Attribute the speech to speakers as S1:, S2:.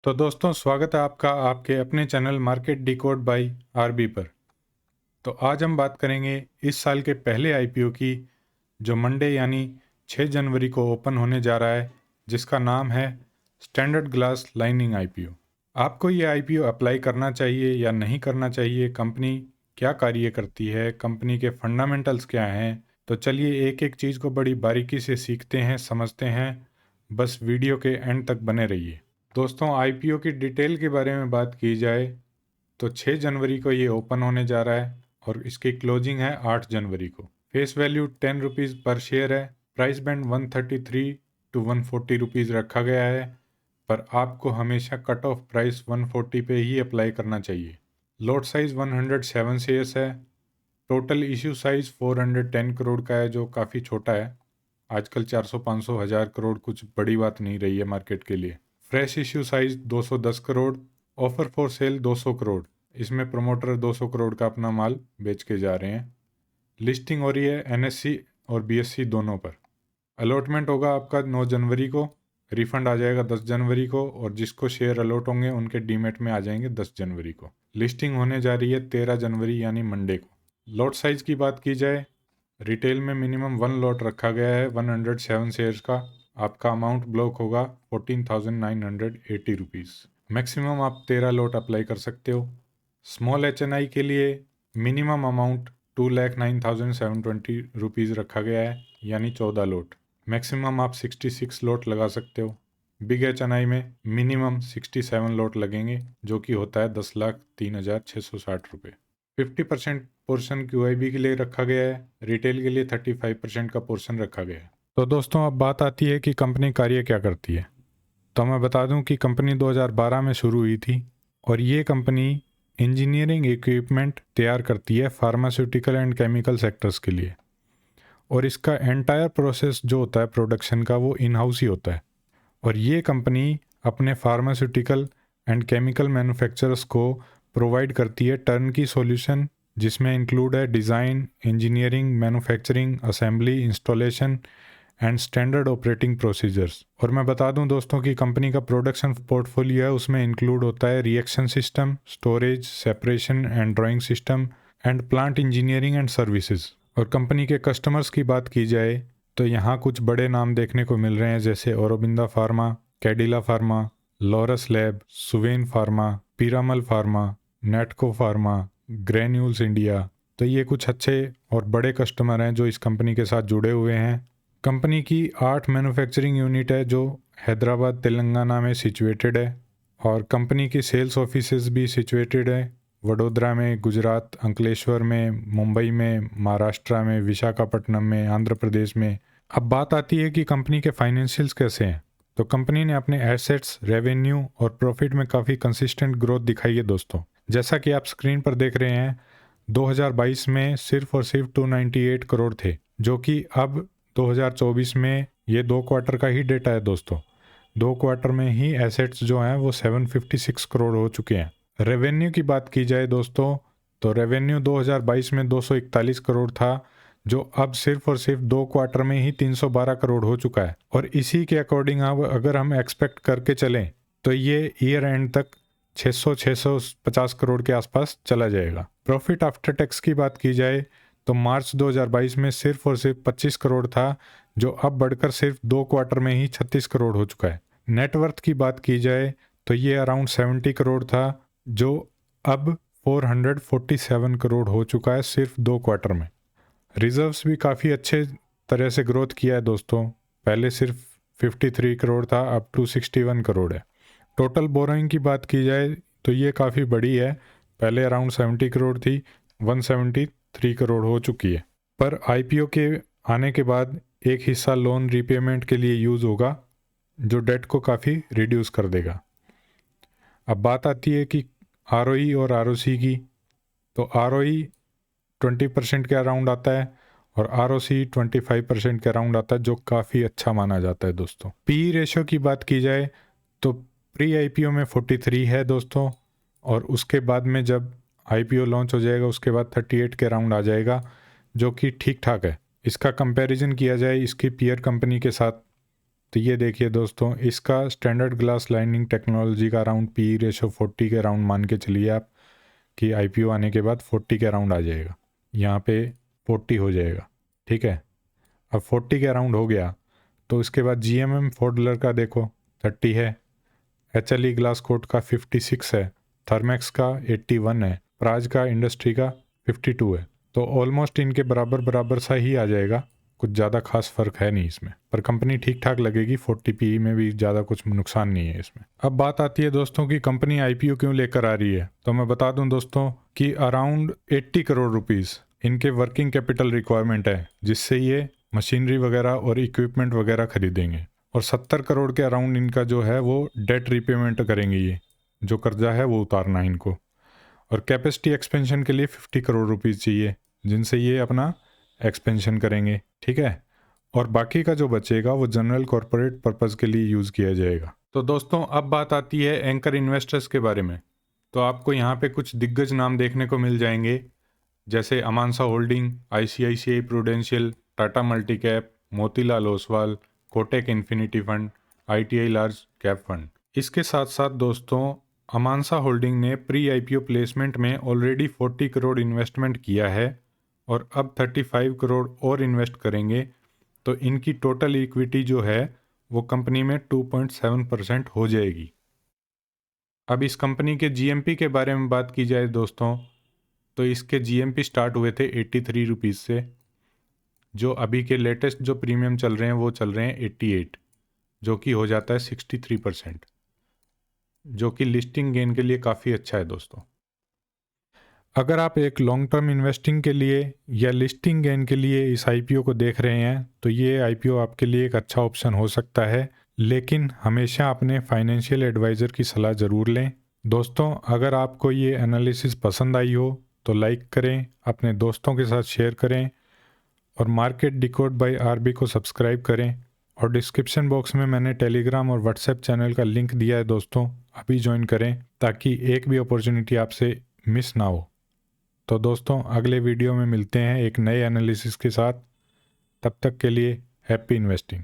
S1: तो दोस्तों, स्वागत है आपका आपके अपने channel market decode by RB पर। तो आज हम बात करेंगे इस साल के पहले आईपीओ की, जो मंडे यानी 6 जनवरी को ओपन होने जा रहा है, जिसका नाम है स्टैंडर्ड ग्लास लाइनिंग आईपीओ। आपको ये आईपीओ अप्लाई करना चाहिए या नहीं करना चाहिए, कंपनी क्या कार्य करती है, कंपनी के फंडामेंटल्स क्या हैं, तो चलिए एक एक चीज़ को बड़ी बारीकी से सीखते हैं, समझते हैं। बस वीडियो के एंड तक बने रहिए। दोस्तों, आईपीओ की डिटेल के बारे में बात की जाए तो 6 जनवरी को ये ओपन होने जा रहा है और इसकी क्लोजिंग है 8 जनवरी को। फेस वैल्यू 10 रुपीज़ पर शेयर है। प्राइस बैंड 133 टू 140 रुपीज़ रखा गया है, पर आपको हमेशा कट ऑफ प्राइस 140 पे ही अप्लाई करना चाहिए। लॉट साइज 107 शेयर्स है। टोटल इश्यू साइज 410 करोड़ का है, जो काफ़ी छोटा है। आजकल 400-500 हज़ार करोड़ कुछ बड़ी बात नहीं रही है मार्केट के लिए। Fresh issue size 210 crore. Offer for sale 200 crore. इसमें प्रमोटर 200 करोड़ का अपना माल बेच के जा रहे हैं। लिस्टिंग हो रही है एनएससी और बीएससी दोनों पर। अलॉटमेंट होगा आपका 9 जनवरी को। रिफंड आ जाएगा 10 जनवरी को, और जिसको शेयर अलॉट होंगे उनके डीमेट में आ जाएंगे 10 जनवरी को। लिस्टिंग होने जा रही है 13 जनवरी यानी मंडे को। लॉट साइज की बात की जाए, रिटेल में मिनिमम 1 लॉट रखा गया है 107 शेयर्स का। आपका अमाउंट ब्लॉक होगा 14,980 रुपीज़। मैक्सिमम आप 13 लॉट अप्लाई कर सकते हो। स्मॉल एचएनआई के लिए मिनिमम अमाउंट 2,09,720 रुपीज़ रखा गया है, यानी 14 लॉट। मैक्सिमम आप 66 लॉट लगा सकते हो। बिग एचएनआई में मिनिमम 67 लॉट लगेंगे, जो कि होता है 10,03,660 रुपये। 50% पोर्शन क्यूआईबी के लिए रखा गया है। रिटेल के लिए 35% का पोर्शन रखा गया है। तो दोस्तों, अब बात आती है कि कंपनी कार्य क्या करती है। तो मैं बता दूं कि कंपनी 2012 में शुरू हुई थी, और ये कंपनी इंजीनियरिंग इक्विपमेंट तैयार करती है फार्मास्यूटिकल एंड केमिकल सेक्टर्स के लिए। और इसका एंटायर प्रोसेस जो होता है प्रोडक्शन का, वो इन हाउस ही होता है। और ये कंपनी अपने फार्मास्यूटिकल एंड केमिकल मैन्युफैक्चरर्स को प्रोवाइड करती है टर्न की सॉल्यूशन, जिसमें इंक्लूड है design, engineering, manufacturing, assembly, installation and standard operating procedures. और मैं बता दूं दोस्तों कि कंपनी का प्रोडक्शन पोर्टफोलियो है, उसमें इंक्लूड होता है reaction system, storage, separation and drawing system and plant engineering and services. और कंपनी के कस्टमर्स की बात की जाए तो यहाँ कुछ बड़े नाम देखने को मिल रहे हैं, जैसे Aurobindo pharma, Cadila pharma, Laurus lab, Suven pharma, Piramal pharma, Natco pharma, Granules India. तो ये कुछ अच्छे और बड़े कस्टमर हैं जो इस कंपनी के साथ जुड़े हुए हैं। कंपनी की 8 मैन्युफैक्चरिंग यूनिट है जो हैदराबाद, तेलंगाना में सिचुएटेड है। और कंपनी की सेल्स ऑफिसेज भी सिचुएटेड है वडोदरा में, गुजरात, अंकलेश्वर में, मुंबई में, महाराष्ट्र में, विशाखापट्टनम में, आंध्र प्रदेश में। अब बात आती है कि कंपनी के फाइनेंशियल्स कैसे हैं। तो कंपनी ने अपने एसेट्स, रेवेन्यू और प्रॉफिट में काफ़ी कंसिस्टेंट ग्रोथ दिखाई है दोस्तों। जैसा कि आप स्क्रीन पर देख रहे हैं, 2022 में सिर्फ और सिर्फ 298 करोड़ थे, जो कि अब 2024 में ये 2 क्वार्टर का ही डेटा है दोस्तों। 2 क्वार्टर में ही एसेट्स जो हैं वो 756 करोड़ हो चुके हैं। रेवेन्यू की बात की जाए दोस्तों, तो रेवेन्यू 2022 में 241 करोड़ था, जो अब सिर्फ और सिर्फ 2 क्वार्टर में ही 312 करोड़ हो चुका है। और इसी के अकॉर्डिंग अब अगर हम एक्सपेक्ट करके चलें तो ये ईयर एंड तक 650 करोड़ के आसपास चला जाएगा। प्रॉफिट आफ्टर टैक्स की बात की जाए तो मार्च 2022 में सिर्फ और सिर्फ 25 करोड़ था, जो अब बढ़कर सिर्फ 2 क्वार्टर में ही 36 करोड़ हो चुका है। नेटवर्थ की बात की जाए तो ये अराउंड 70 करोड़ था, जो अब 447 करोड़ हो चुका है सिर्फ 2 क्वार्टर में। रिजर्व्स भी काफ़ी अच्छे तरह से ग्रोथ किया है दोस्तों। पहले सिर्फ 53 करोड़ था, अब 261 करोड़ है। टोटल बोरोइंग की बात की जाए तो ये काफ़ी बड़ी है। पहले अराउंड 70 करोड़ थी, 173 करोड़ हो चुकी है। पर आईपीओ के आने के बाद एक हिस्सा लोन रीपेमेंट के लिए यूज़ होगा, जो डेट को काफ़ी रिड्यूस कर देगा। अब बात आती है कि आरओई और आरओसी की। तो आरओई 20% के अराउंड आता है और आरओसी 25% के अराउंड आता है, जो काफ़ी अच्छा माना जाता है दोस्तों। पी रेशो की बात की जाए तो प्री आईपीओ में 43 है दोस्तों, और उसके बाद में जब आईपीओ लॉन्च हो जाएगा उसके बाद 38 के अराउंड आ जाएगा, जो कि ठीक ठाक है। इसका कंपैरिजन किया जाए इसकी पीयर कंपनी के साथ तो ये देखिए दोस्तों, इसका स्टैंडर्ड ग्लास लाइनिंग टेक्नोलॉजी का अराउंड पी रेशो 40 के अराउंड मान के चलिए आप कि आईपीओ आने के बाद 40 के अराउंड आ जाएगा, यहाँ पे 40 हो जाएगा, ठीक है। अब 40 के अराउंड हो गया तो इसके बाद GMM $4 का देखो 30 है, HLE ग्लास कोट का 56 है, थर्मैक्स का 81 है, प्राज का इंडस्ट्री का 52 है। तो ऑलमोस्ट इनके बराबर बराबर सा ही आ जाएगा, कुछ ज़्यादा खास फर्क है नहीं इसमें, पर कंपनी ठीक ठाक लगेगी। 40 PE में भी ज़्यादा कुछ नुकसान नहीं है इसमें। अब बात आती है दोस्तों कि कंपनी IPO क्यों लेकर आ रही है। तो मैं बता दूं दोस्तों कि अराउंड 80 करोड़ रुपीस इनके वर्किंग कैपिटल रिक्वायरमेंट है, जिससे ये मशीनरी वगैरह और इक्विपमेंट वगैरह खरीदेंगे, और 70 करोड़ के अराउंड इनका जो है वो डेट रिपेमेंट करेंगे, ये जो कर्जा है वो उतारना है इनको। और कैपेसिटी एक्सपेंशन के लिए 50 करोड़ रुपीस चाहिए, जिनसे ये अपना एक्सपेंशन करेंगे, ठीक है। और बाकी का जो बचेगा वो जनरल कॉरपोरेट पर्पस के लिए यूज़ किया जाएगा। तो दोस्तों अब बात आती है एंकर इन्वेस्टर्स के बारे में। तो आपको यहाँ पे कुछ दिग्गज नाम देखने को मिल जाएंगे, जैसे Amansa holding, ICICI prudential, Tata multicap, Motilal Oswal, Kotak infinity fund, ITI large cap fund. इसके साथ साथ दोस्तों अमांसा होल्डिंग ने प्री IPO प्लेसमेंट में ऑलरेडी 40 करोड़ इन्वेस्टमेंट किया है और अब 35 करोड़ और इन्वेस्ट करेंगे, तो इनकी टोटल इक्विटी जो है वो कंपनी में 2.7% हो जाएगी। अब इस कंपनी के GMP के बारे में बात की जाए दोस्तों, तो इसके GMP स्टार्ट हुए थे 83 रुपीज़ से, जो अभी के लेटेस्ट जो प्रीमियम चल रहे हैं वो चल रहे हैं 88, जो कि हो जाता है 63%, जो कि लिस्टिंग गेन के लिए काफ़ी अच्छा है दोस्तों। अगर आप एक लॉन्ग टर्म इन्वेस्टिंग के लिए या लिस्टिंग गेन के लिए इस IPO को देख रहे हैं तो ये IPO आपके लिए एक अच्छा ऑप्शन हो सकता है, लेकिन हमेशा अपने फाइनेंशियल एडवाइज़र की सलाह ज़रूर लें। दोस्तों अगर आपको ये एनालिसिस पसंद आई हो तो लाइक करें, अपने दोस्तों के साथ शेयर करें और मार्केट डिकोड बाय RB को सब्सक्राइब करें। और डिस्क्रिप्शन बॉक्स में मैंने टेलीग्राम और व्हाट्सएप चैनल का लिंक दिया है दोस्तों, अभी ज्वाइन करें ताकि एक भी अपॉर्चुनिटी आपसे मिस ना हो। तो दोस्तों अगले वीडियो में मिलते हैं एक नए एनालिसिस के साथ, तब तक के लिए हैप्पी इन्वेस्टिंग।